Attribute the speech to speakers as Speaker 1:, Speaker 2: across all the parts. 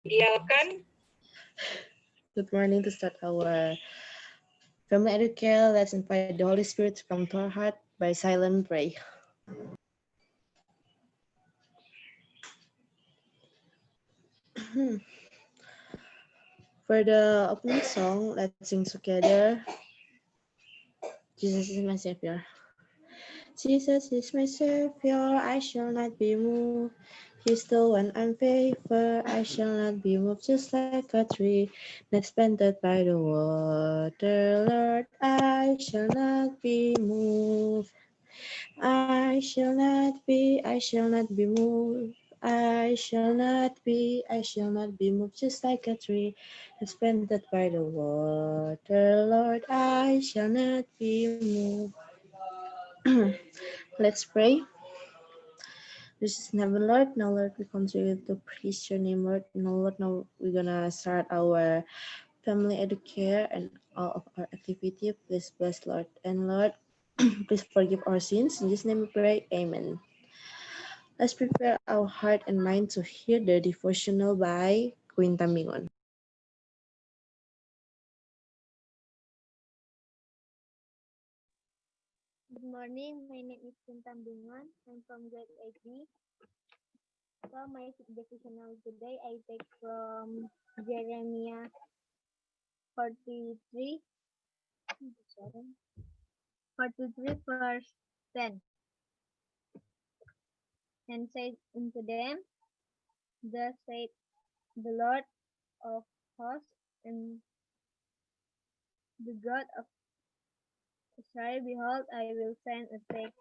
Speaker 1: Idealkan.
Speaker 2: Good morning. To start our family educare, let's invite the Holy Spirit to come to our heart by silent pray. For the opening song, let's sing together. Jesus is my Savior. Jesus is my Savior, I shall not be moved. He's the one I'm favored, I shall not be moved. Just like a tree that's planted by the water, Lord, I shall not be moved. I shall not be moved. I shall not be moved, just like a tree that's planted by the water, Lord, I shall not be moved. Let's pray. This is never, Lord. Now, Lord, we continue to praise your name, Lord. Now, Lord, now we're gonna start our family educare and all of our activity. Please bless, Lord. And Lord, please forgive our sins. In Jesus' name we pray. Amen. Let's prepare our heart and mind to hear the devotional by Queen Tambingon.
Speaker 3: Good morning, my name is Queen Tambingon. I'm from grade 8B. So my devotional today I take from Jeremiah 43, 43 verse 10. And said unto them, thus saith the Lord of hosts and the God of Israel, behold, I will send a plague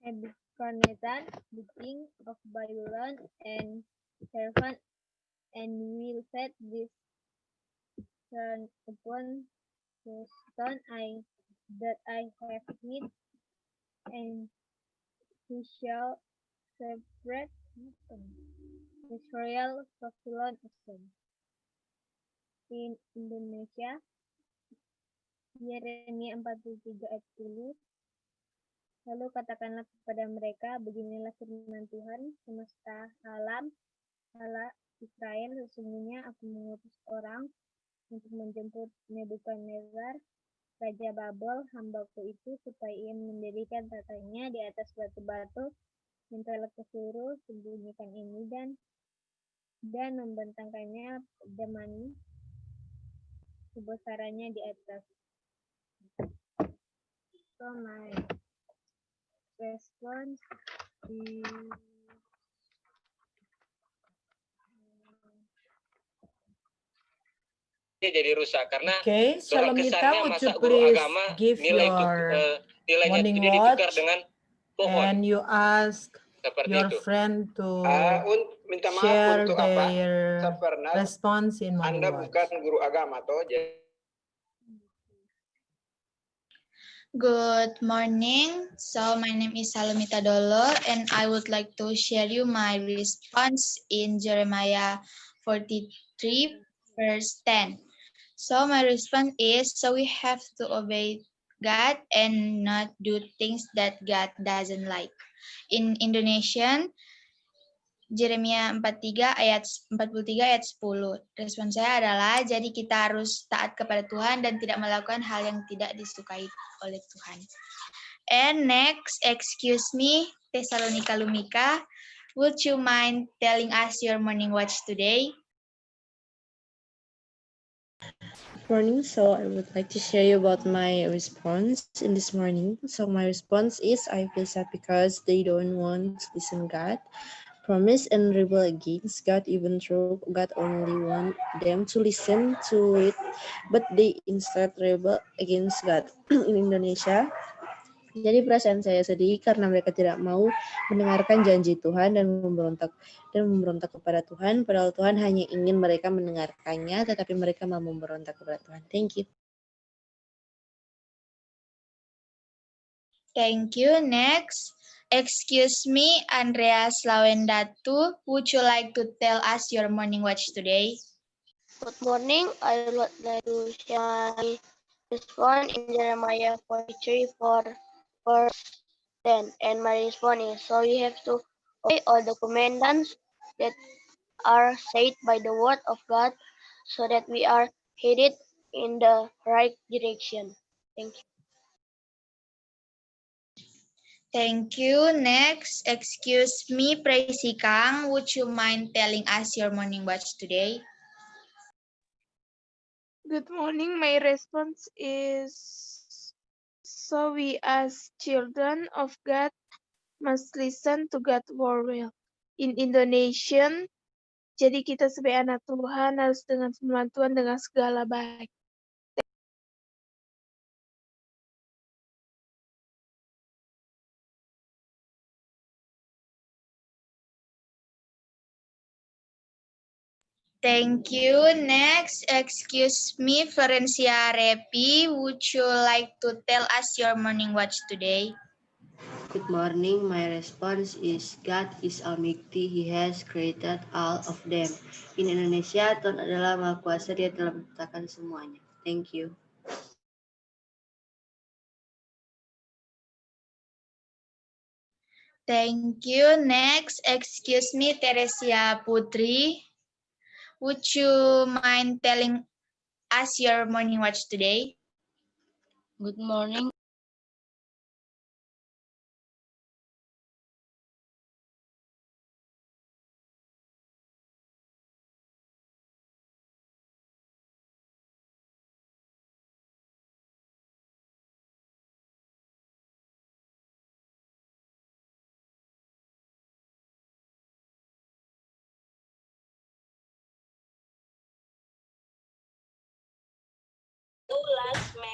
Speaker 3: Nebuchadnezzar, the king of Babylon, and servant, and will set this stone upon the stone that I have hid, and he shall separate Israel Babylon again. In Indonesia, Yeremia 43 ayat 10. Lalu katakanlah kepada mereka, beginilah firman Tuhan semesta alam, Allah Israel, sesungguhnya aku mengutus orang untuk menjemput Nebukadnezar, Raja Babel, hambaku itu, supaya ia mendirikan tatanya di atas batu-batu, mintalah ke suruh sembunyikan ini dan membentangkannya pedamani kebesarannya di atas. So my response is
Speaker 1: Jadi rusak karena
Speaker 4: Shalomita, would you
Speaker 1: masa guru
Speaker 4: please
Speaker 1: agama
Speaker 4: give
Speaker 1: nilainya
Speaker 4: morning
Speaker 1: jadi ditukar
Speaker 4: watch
Speaker 1: dengan pohon
Speaker 4: and you ask
Speaker 1: seperti
Speaker 4: your
Speaker 1: itu.
Speaker 4: friend to
Speaker 5: Minta maaf
Speaker 4: share
Speaker 5: untuk apa?
Speaker 4: their
Speaker 5: Sabarna,
Speaker 4: response in morning
Speaker 5: Anda
Speaker 4: watch.
Speaker 5: bukan guru agama toh.
Speaker 6: Good morning. So my name is Salomita Dolor and I would like to share you my response in Jeremiah 43 verse 10. So my response is, so we have to obey God and not do things that God doesn't like. In Indonesian, Jeremia 43 ayat 10. Respon saya adalah, jadi kita harus taat kepada Tuhan dan tidak melakukan hal yang tidak disukai oleh Tuhan. And next, excuse me, Tesalonika Lumika, would you mind telling us your morning watch today?
Speaker 2: Morning, so I would like to share you about my response in this morning. So my response is, I feel sad because they don't want to listen God promise and rebel against God, even though God only want them to listen to it, but they instead rebel against God. In Indonesia, jadi perasaan saya sedih karena mereka tidak mau mendengarkan janji Tuhan dan memberontak kepada Tuhan, padahal Tuhan hanya ingin mereka mendengarkannya, tetapi mereka mau memberontak kepada Tuhan. Thank you.
Speaker 6: Thank you. Next, excuse me, Andreas Lawendatu, would you like to tell us your morning watch today?
Speaker 7: Good morning. I would like to share my response in Jeremiah 43 for verse 10. And my response is, so we have to obey all the commandments that are saved by the word of God so that we are headed in the right direction. Thank you.
Speaker 6: Thank you. Next, excuse me, Praisi Kang. Would you mind telling us your morning watch today?
Speaker 8: Good morning. My response is, so we as children of God must listen to God's word well. In Indonesian, jadi kita sebagai anak Tuhan harus dengan firman Tuhan dengan segala baik.
Speaker 6: Thank you. Next, excuse me, Florencia Repi. Would you like to tell us your morning watch today?
Speaker 9: Good morning. My response is God is Almighty. He has created all of them. In Indonesia, Tuhan adalah Maha Kuasa. Dia telah menciptakan semuanya. Thank you.
Speaker 6: Thank you. Next, excuse me, Teresia Putri. Would you mind telling us your morning watch today?
Speaker 7: Good morning.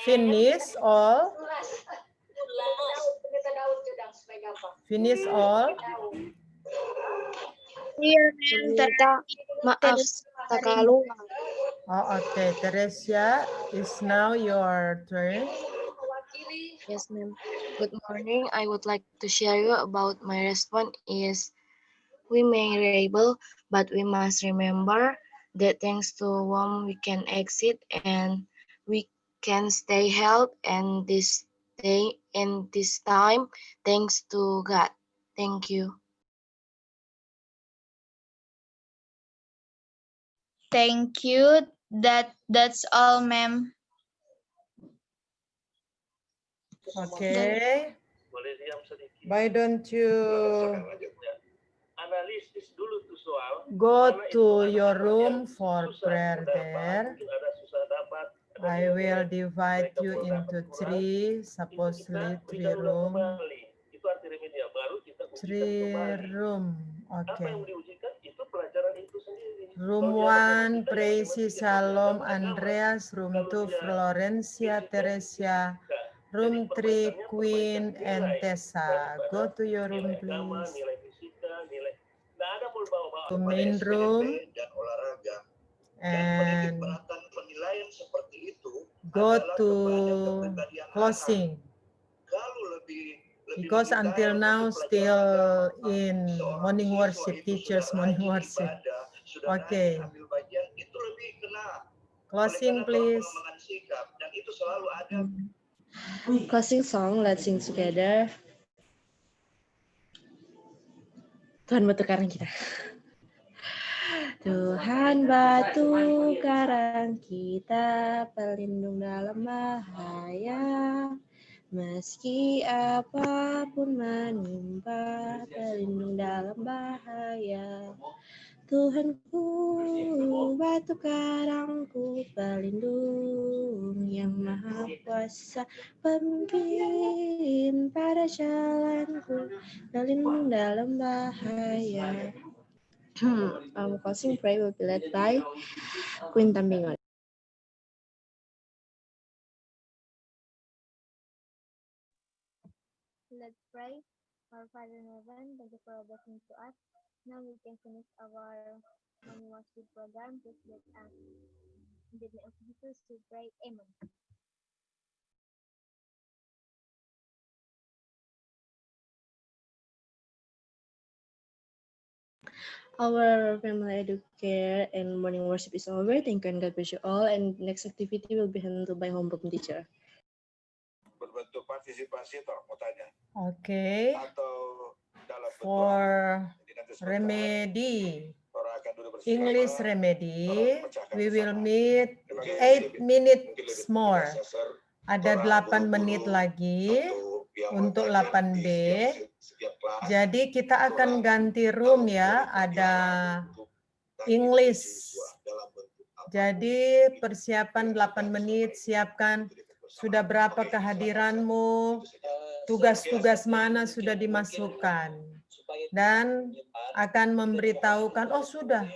Speaker 4: Finish all. Finish all.
Speaker 7: Minta maaf, Kakalu.
Speaker 4: Oh, okay. Teresia, it's now your turn.
Speaker 7: Yes, ma'am. Good morning. I would like to share you about my response is, we may rebel, but we must remember that thanks to whom we can exit and we can stay healthy and this day and this time, thanks to God. Thank you.
Speaker 6: Thank you. That's all, ma'am.
Speaker 4: Okay. Why don't you go to your room for prayer there? I will divide you into three, supposedly three room. Okay. Room 1, Praisi, Shalom, Andreas. Room 2, Florencia, Teresia. Room 3, Queen and Tessa. Go to your room, please. To main room. And go to closing. Because until now still in morning worship, teachers morning worship. Okay. Closing, please.
Speaker 2: Closing song, let's sing together. Tuhan batu karang kita. Tuhan batu karang kita, pelindung dalam bahaya. Meski apapun menimpa, pelindung dalam bahaya. Tuhanku, batu karangku, pelindung yang maha kuasa, pemimpin pada jalanku, pelindung dalam bahaya. Our closing prayer will be led by Queen Tambingon.
Speaker 3: Let's pray. Our Father in heaven, thank you for blessing to us. Now we can finish our morning worship program. Please let us. In the name of Jesus, we pray. Amen.
Speaker 2: Our family educare and morning worship is over. Thank you and God bless you all. And next activity will be handled by homeroom teacher.
Speaker 5: Berbentuk partisipasi toh, mau tanya.
Speaker 4: Okay.
Speaker 5: Atau dalam
Speaker 4: For remedy.
Speaker 5: pecahkan dulu bersama.
Speaker 4: English remedy,
Speaker 5: Pecahkan
Speaker 4: we will
Speaker 5: bersama.
Speaker 4: meet
Speaker 5: Terima kasih.
Speaker 4: 8 minutes
Speaker 5: Mungkin
Speaker 4: more.
Speaker 5: lebih sasar
Speaker 4: Ada
Speaker 5: para
Speaker 4: 8 menit
Speaker 5: guru-guru
Speaker 4: lagi
Speaker 5: untuk
Speaker 4: untuk
Speaker 5: mengajar
Speaker 4: 8B.
Speaker 5: di setiap kelas.
Speaker 4: Jadi kita akan ganti room ya, ada English. Jadi persiapan 8 menit, siapkan sudah berapa kehadiranmu, tugas-tugas mana sudah dimasukkan. Dan akan memberitahukan, oh sudah,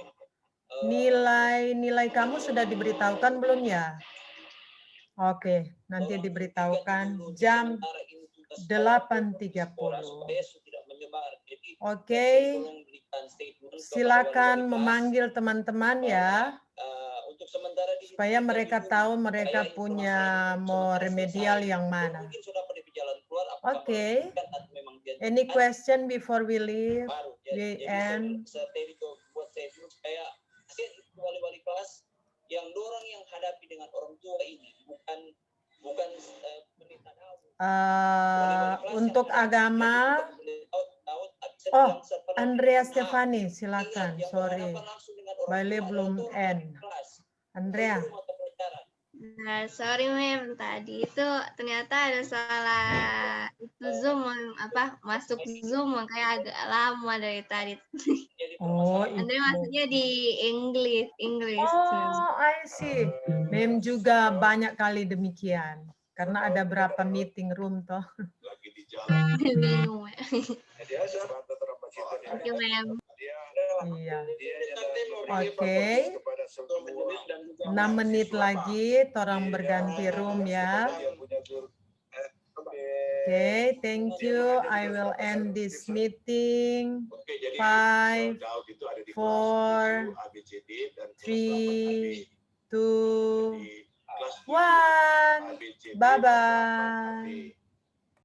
Speaker 4: nilai kamu sudah diberitahukan belum ya? Oke, nanti diberitahukan jam 8.30. Oke, silakan memanggil teman-teman ya, supaya mereka tahu mereka punya mau remedial yang mana. Oke, any question before we leave? We end.
Speaker 10: Wali-wali kelas yang dorang yang hadapi dengan orang tua ini bukan berita
Speaker 4: Untuk agama, oh Andrea Stefani, silakan. Sorry, Bailey belum end. Andrea.
Speaker 11: Nah, sorry mem, tadi itu ternyata ada salah itu Zoom masuk Zoom makanya agak lama dari tadi.
Speaker 4: Oh,
Speaker 11: Andre maksudnya di English.
Speaker 4: Oh, I see. Mem juga banyak kali demikian. Karena ada berapa meeting room toh.
Speaker 11: Bingung.
Speaker 5: Oke,
Speaker 11: mem.
Speaker 4: Iya. Oke. 6 menit lagi, orang berganti room ya. Okay, thank you. I will end this meeting. 5, 4, 3, 2, 1. Bye-bye.